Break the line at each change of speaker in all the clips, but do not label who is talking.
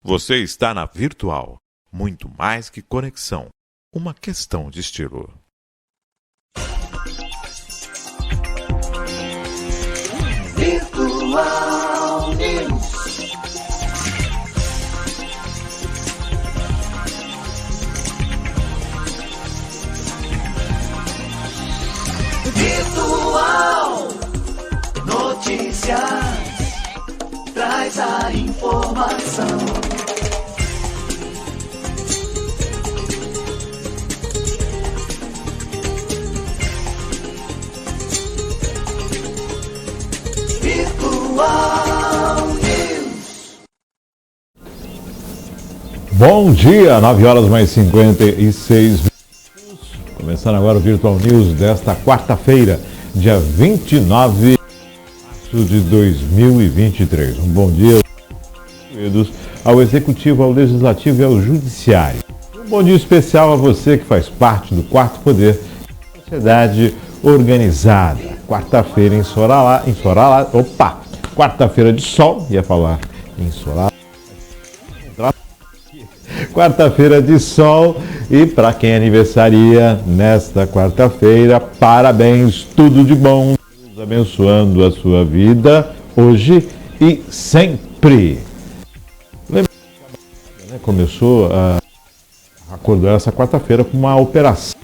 Você está na Virtual. Muito mais que conexão. Uma questão de estilo.
Virtual News. Virtual Notícias. Traz a informação. Virtual News.
Bom dia, 9 horas mais 56 minutos. Começando agora o Virtual News desta quarta-feira, dia 29 de março de 2023. Um bom dia ao Executivo, ao Legislativo e ao Judiciário. Um bom dia especial a você que faz parte do Quarto Poder, Sociedade Organizada. Quarta-feira ensolarada. Opa! Quarta-feira de sol, ia falar ensolarada. Quarta-feira de sol e para quem aniversaria nesta quarta-feira, parabéns, tudo de bom, Deus abençoando a sua vida hoje e sempre. Lembra que começou a acordar essa quarta-feira com uma operação.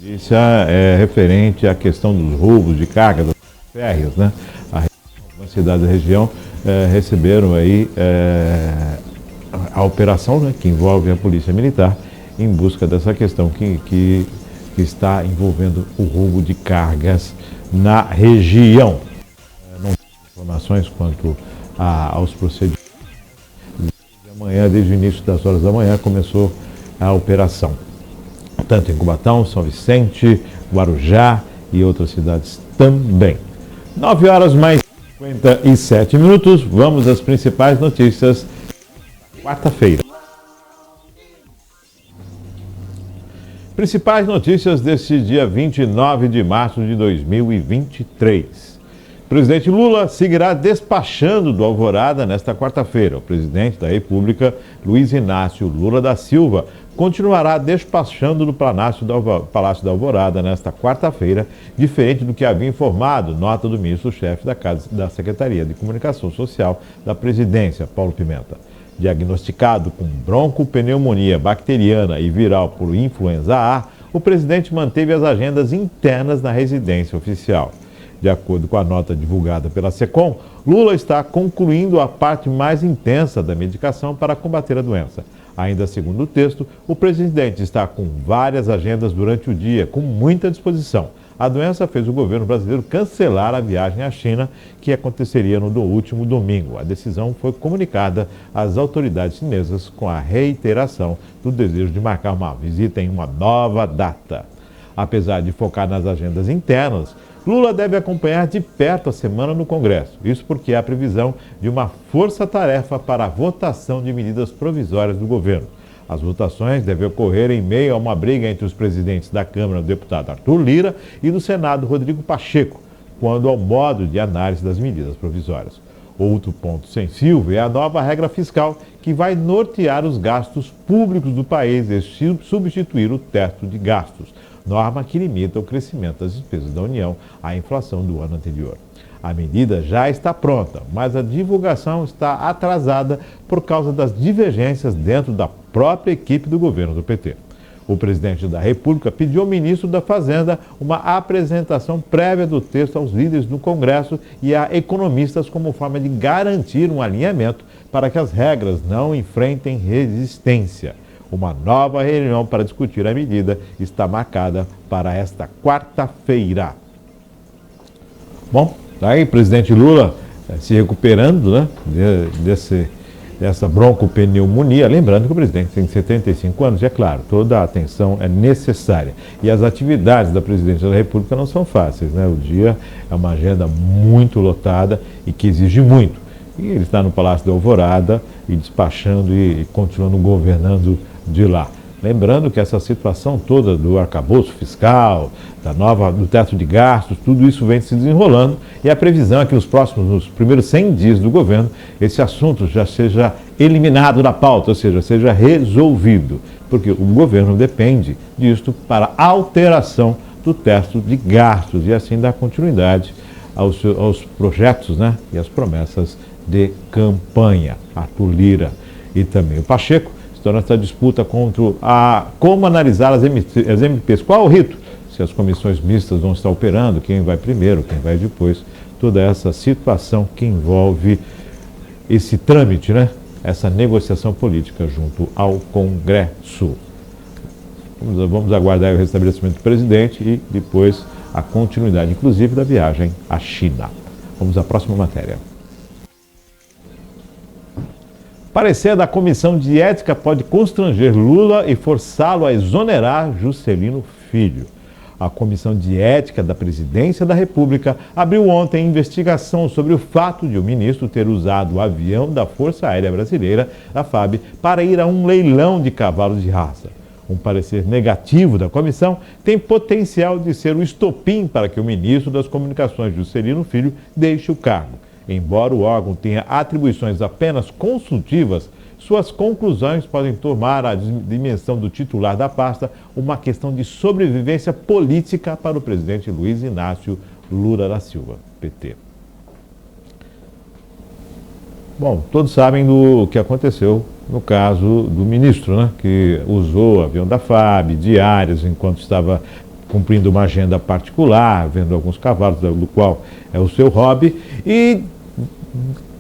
Isso é referente à questão dos roubos de carga das férreas, né? Algumas cidades da região receberam aí a operação, né, que envolve a Polícia Militar em busca dessa questão que está envolvendo o roubo de cargas na região. Não tem informações quanto aos procedimentos. Desde o início das horas da manhã começou a operação. Tanto em Cubatão, São Vicente, Guarujá e outras cidades também. 9 horas mais 57 minutos, vamos às principais notícias da quarta-feira. Principais notícias deste dia 29 de março de 2023. O presidente Lula seguirá despachando do Alvorada nesta quarta-feira. O presidente da República, Luiz Inácio Lula da Silva, continuará despachando do Palácio da Alvorada nesta quarta-feira, diferente do que havia informado nota do ministro-chefe da Secretaria de Comunicação Social da Presidência, Paulo Pimenta. Diagnosticado com broncopneumonia bacteriana e viral por influenza A, o presidente manteve as agendas internas na residência oficial. De acordo com a nota divulgada pela SECOM, Lula está concluindo a parte mais intensa da medicação para combater a doença. Ainda segundo o texto, o presidente está com várias agendas durante o dia, com muita disposição. A doença fez o governo brasileiro cancelar a viagem à China, que aconteceria no último domingo. A decisão foi comunicada às autoridades chinesas com a reiteração do desejo de marcar uma visita em uma nova data. Apesar de focar nas agendas internas, Lula deve acompanhar de perto a semana no Congresso. Isso porque há previsão de uma força-tarefa para a votação de medidas provisórias do governo. As votações devem ocorrer em meio a uma briga entre os presidentes da Câmara, o deputado Arthur Lira, e do Senado, Rodrigo Pacheco, quanto ao modo de análise das medidas provisórias. Outro ponto sensível é a nova regra fiscal, que vai nortear os gastos públicos do país e substituir o teto de gastos, norma que limita o crescimento das despesas da União à inflação do ano anterior. A medida já está pronta, mas a divulgação está atrasada por causa das divergências dentro da própria equipe do governo do PT. O presidente da República pediu ao ministro da Fazenda uma apresentação prévia do texto aos líderes do Congresso e a economistas como forma de garantir um alinhamento para que as regras não enfrentem resistência. Uma nova reunião para discutir a medida está marcada para esta quarta-feira. Bom, tá aí, presidente Lula se recuperando, né, dessa broncopneumonia. Lembrando que o presidente tem 75 anos e, é claro, toda a atenção é necessária. E as atividades da presidência da República não são fáceis, né? O dia é uma agenda muito lotada e que exige muito. E ele está no Palácio da Alvorada e despachando e continuando governando de lá. Lembrando que essa situação toda do arcabouço fiscal, do teto de gastos, tudo isso vem se desenrolando e a previsão é que nos primeiros 100 dias do governo, esse assunto já seja eliminado da pauta, ou seja, seja resolvido, porque o governo depende disto para alteração do teto de gastos e assim dar continuidade aos projetos, né, e às promessas de campanha. Arthur Lira e também o Pacheco estão nessa disputa contra como analisar as MPs. Qual o rito? Se as comissões mistas vão estar operando, quem vai primeiro, quem vai depois. Toda essa situação que envolve esse trâmite, né? Essa negociação política junto ao Congresso. Vamos aguardar o restabelecimento do presidente e depois a continuidade, inclusive, da viagem à China. Vamos à próxima matéria. Parecer da Comissão de Ética pode constranger Lula e forçá-lo a exonerar Juscelino Filho. A Comissão de Ética da Presidência da República abriu ontem investigação sobre o fato de o ministro ter usado o avião da Força Aérea Brasileira, a FAB, para ir a um leilão de cavalos de raça. Um parecer negativo da comissão tem potencial de ser o estopim para que o ministro das Comunicações, Juscelino Filho, deixe o cargo. Embora o órgão tenha atribuições apenas consultivas, suas conclusões podem tomar a dimensão do titular da pasta uma questão de sobrevivência política para o presidente Luiz Inácio Lula da Silva, PT. Bom, todos sabem do que aconteceu no caso do ministro, né, que usou o avião da FAB, diárias, enquanto estava cumprindo uma agenda particular, vendo alguns cavalos, do qual é o seu hobby, e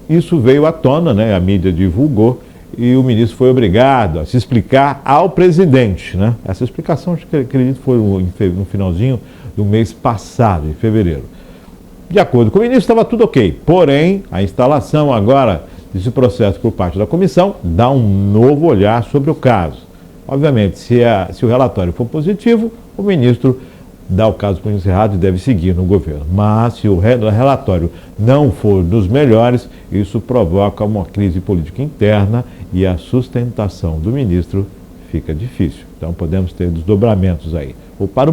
isso veio à tona, né, a mídia divulgou, e o ministro foi obrigado a se explicar ao presidente, né? Essa explicação, acredito, foi no finalzinho do mês passado, em fevereiro. De acordo com o ministro, estava tudo ok, porém, a instalação agora desse processo por parte da comissão dá um novo olhar sobre o caso. Obviamente, se o relatório for positivo, o ministro dá o caso por encerrado e deve seguir no governo. Mas se o relatório não for dos melhores, isso provoca uma crise política interna e a sustentação do ministro fica difícil. Então podemos ter desdobramentos aí, ou para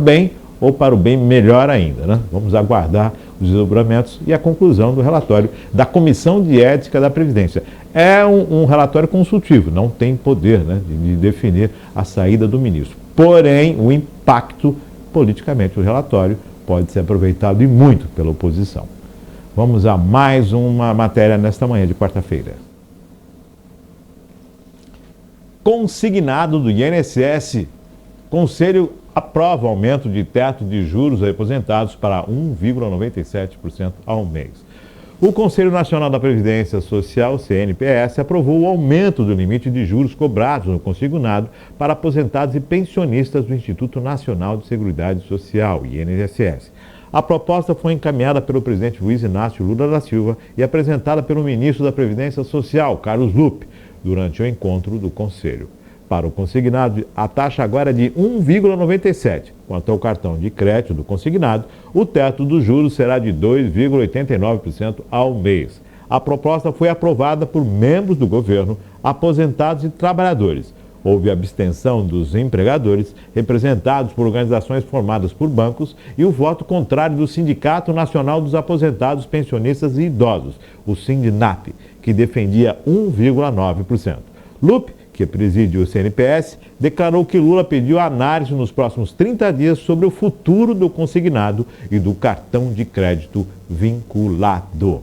o bem melhor ainda, né? Vamos aguardar os desdobramentos e a conclusão do relatório da Comissão de Ética da Previdência. É um relatório consultivo, não tem poder, né, de definir a saída do ministro. Porém, o impacto politicamente do relatório pode ser aproveitado e muito pela oposição. Vamos a mais uma matéria nesta manhã de quarta-feira. Consignado do INSS, Conselho aprova aumento de teto de juros aposentados para 1,97% ao mês. O Conselho Nacional da Previdência Social, CNPS, aprovou o aumento do limite de juros cobrados no consignado para aposentados e pensionistas do Instituto Nacional de Seguridade Social, INSS. A proposta foi encaminhada pelo presidente Luiz Inácio Lula da Silva e apresentada pelo ministro da Previdência Social, Carlos Lupe, durante o encontro do Conselho. Para o consignado, a taxa agora é de 1,97%. Quanto ao cartão de crédito do consignado, o teto dos juros será de 2,89% ao mês. A proposta foi aprovada por membros do governo, aposentados e trabalhadores. Houve abstenção dos empregadores, representados por organizações formadas por bancos, e o voto contrário do Sindicato Nacional dos Aposentados, Pensionistas e Idosos, o Sindinap, que defendia 1,9%. Lupe, que preside o CNPS, declarou que Lula pediu análise nos próximos 30 dias sobre o futuro do consignado e do cartão de crédito vinculado.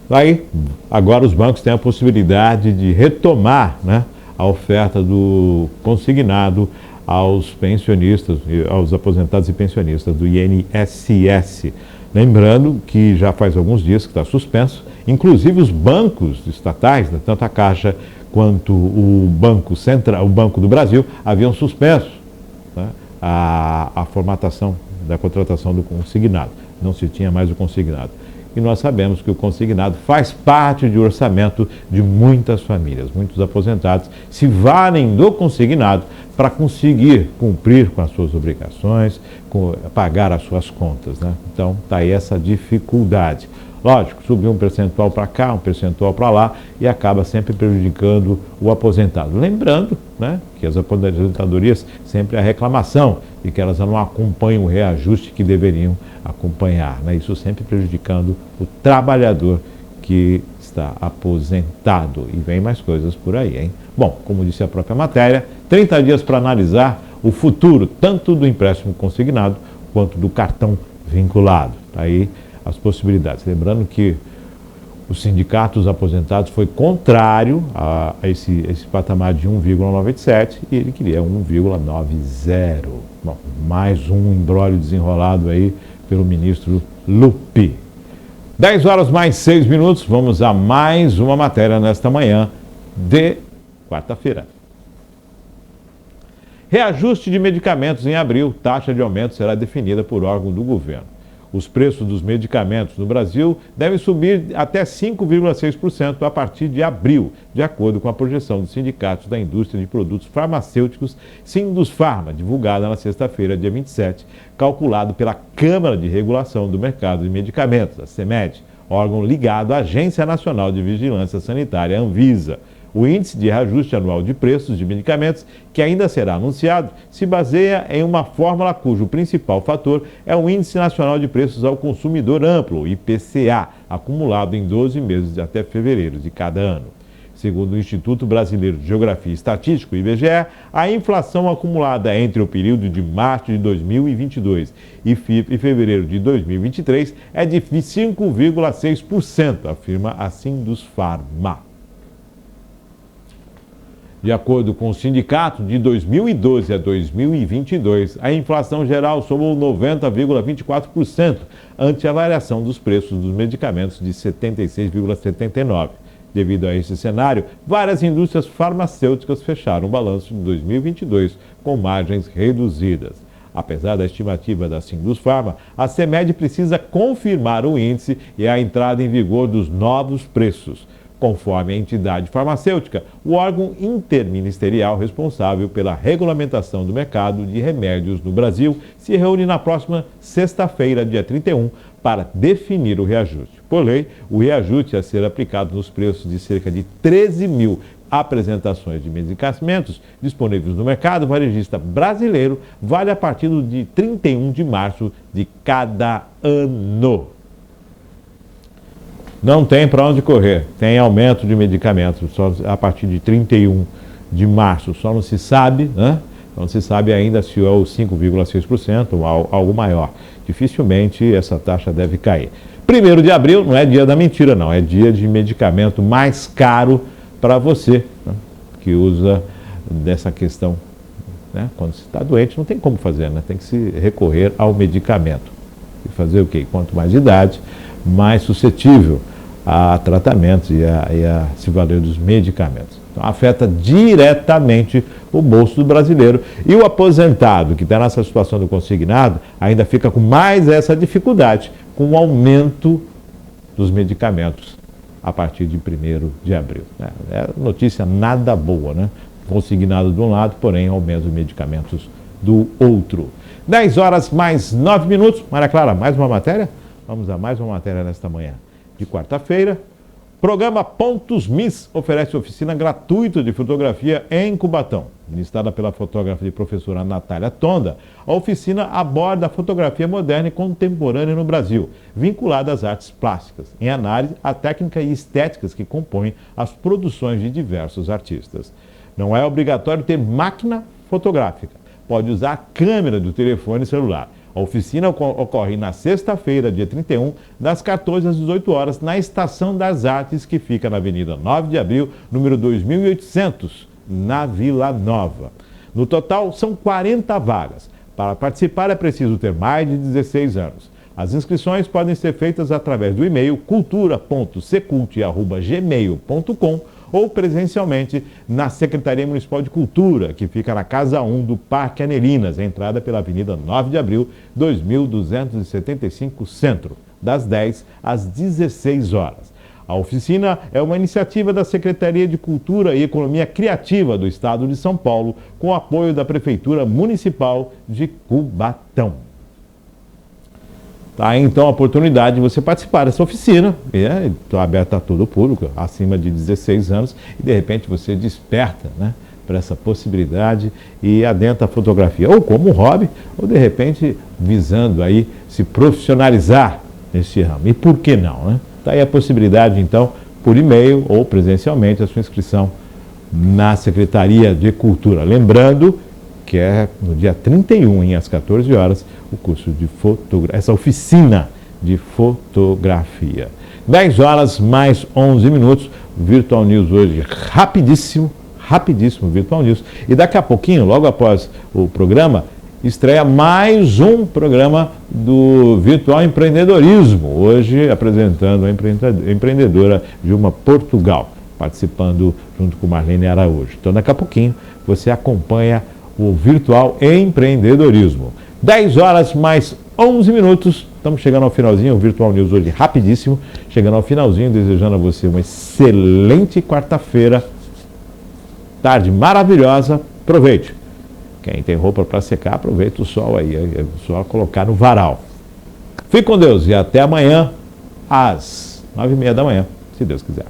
Aí, agora os bancos têm a possibilidade de retomar, né, a oferta do consignado aos pensionistas, aos aposentados e pensionistas do INSS. Lembrando que já faz alguns dias que está suspenso, inclusive os bancos estatais, né, tanto a Caixa quanto o Banco Central, o Banco do Brasil, haviam suspenso, né, a formatação da contratação do consignado. Não se tinha mais o consignado. E nós sabemos que o consignado faz parte do orçamento de muitas famílias. Muitos aposentados se valem do consignado para conseguir cumprir com as suas obrigações, pagar as suas contas, né? Então, está aí essa dificuldade. Lógico, subiu um percentual para cá, um percentual para lá e acaba sempre prejudicando o aposentado. Lembrando, né, que as aposentadorias sempre há reclamação e que elas não acompanham o reajuste que deveriam acompanhar, né? Isso sempre prejudicando o trabalhador que está aposentado. E vem mais coisas por aí, hein? Bom, como disse a própria matéria, 30 dias para analisar o futuro, tanto do empréstimo consignado quanto do cartão vinculado. Aí as possibilidades. Lembrando que os sindicatos aposentados foi contrário a esse patamar de 1,97 e ele queria 1,90. Bom, mais um imbróglio desenrolado aí pelo ministro Lupi. 10 horas mais 6 minutos, vamos a mais uma matéria nesta manhã de quarta-feira. Reajuste de medicamentos em abril, taxa de aumento será definida por órgão do governo. Os preços dos medicamentos no Brasil devem subir até 5,6% a partir de abril, de acordo com a projeção dos sindicatos da indústria de produtos farmacêuticos, Sindusfarma, divulgada na sexta-feira, dia 27, calculado pela Câmara de Regulação do Mercado de Medicamentos, a CMED, órgão ligado à Agência Nacional de Vigilância Sanitária, Anvisa. O índice de reajuste anual de preços de medicamentos, que ainda será anunciado, se baseia em uma fórmula cujo principal fator é o Índice Nacional de Preços ao Consumidor Amplo, IPCA, acumulado em 12 meses até fevereiro de cada ano. Segundo o Instituto Brasileiro de Geografia e Estatística, IBGE, a inflação acumulada entre o período de março de 2022 e fevereiro de 2023 é de 5,6%, afirma a Sindusfarma. De acordo com o sindicato, de 2012 a 2022, a inflação geral somou 90,24%, ante a variação dos preços dos medicamentos de 76,79%. Devido a esse cenário, várias indústrias farmacêuticas fecharam o balanço de 2022 com margens reduzidas. Apesar da estimativa da Sindusfarma, a CMED precisa confirmar o índice e a entrada em vigor dos novos preços. Conforme a entidade farmacêutica, o órgão interministerial responsável pela regulamentação do mercado de remédios no Brasil se reúne na próxima sexta-feira, dia 31, para definir o reajuste. Por lei, o reajuste a ser aplicado nos preços de cerca de 13 mil apresentações de medicamentos disponíveis no mercado varejista brasileiro vale a partir de 31 de março de cada ano. Não tem para onde correr, tem aumento de medicamentos só a partir de 31 de março, só não se sabe, né? Não se sabe ainda se é o 5,6% ou algo maior. Dificilmente essa taxa deve cair. 1º de abril não é dia da mentira não, é dia de medicamento mais caro para você, né? Que usa dessa questão, né? Quando você está doente não tem como fazer, né? Tem que se recorrer ao medicamento. E fazer o quê? Quanto mais idade, mais suscetível a tratamentos e a se valer dos medicamentos. Então, afeta diretamente o bolso do brasileiro. E o aposentado, que está nessa situação do consignado, ainda fica com mais essa dificuldade, com o aumento dos medicamentos a partir de 1º de abril. É notícia nada boa, né? Consignado de um lado, porém, aumento dos medicamentos do outro. 10 horas mais 9 minutos. Maria Clara, mais uma matéria? Vamos a mais uma matéria nesta manhã de quarta-feira. Programa Pontos Miss oferece oficina gratuita de fotografia em Cubatão. Ministrada pela fotógrafa e professora Natália Tonda, a oficina aborda a fotografia moderna e contemporânea no Brasil, vinculada às artes plásticas, em análise à técnica e estéticas que compõem as produções de diversos artistas. Não é obrigatório ter máquina fotográfica, pode usar a câmera do telefone celular. A oficina ocorre na sexta-feira, dia 31, das 14 às 18 horas, na Estação das Artes, que fica na Avenida 9 de Abril, número 2800, na Vila Nova. No total, são 40 vagas. Para participar é preciso ter mais de 16 anos. As inscrições podem ser feitas através do e-mail cultura.secult@gmail.com ou presencialmente na Secretaria Municipal de Cultura, que fica na Casa 1 do Parque Anelinas, entrada pela Avenida 9 de Abril, 2275 Centro, das 10 às 16 horas. A oficina é uma iniciativa da Secretaria de Cultura e Economia Criativa do Estado de São Paulo, com apoio da Prefeitura Municipal de Cubatão. Tá, então a oportunidade de você participar dessa oficina, está aberta a todo o público, acima de 16 anos, e de repente você desperta, né, para essa possibilidade e adentra a fotografia, ou como hobby, ou de repente visando aí se profissionalizar nesse ramo. E por que não, né? Está aí a possibilidade, então, por e-mail ou presencialmente, a sua inscrição na Secretaria de Cultura. Lembrando que é no dia 31, às 14 horas, o curso de fotografia, essa oficina de fotografia. 10 horas mais 11 minutos, Virtual News hoje rapidíssimo Virtual News. E daqui a pouquinho, logo após o programa, estreia mais um programa do Virtual Empreendedorismo, hoje apresentando a empreendedora Gilma Portugal, participando junto com Marlene Araújo. Então daqui a pouquinho você acompanha o Virtual Empreendedorismo. 10 horas mais 11 minutos, estamos chegando ao finalzinho, o Virtual News hoje rapidíssimo, chegando ao finalzinho, desejando a você uma excelente quarta-feira, tarde maravilhosa, aproveite. Quem tem roupa para secar, aproveita o sol aí, é só colocar no varal. Fique com Deus e até amanhã, às 9h30 da manhã, se Deus quiser.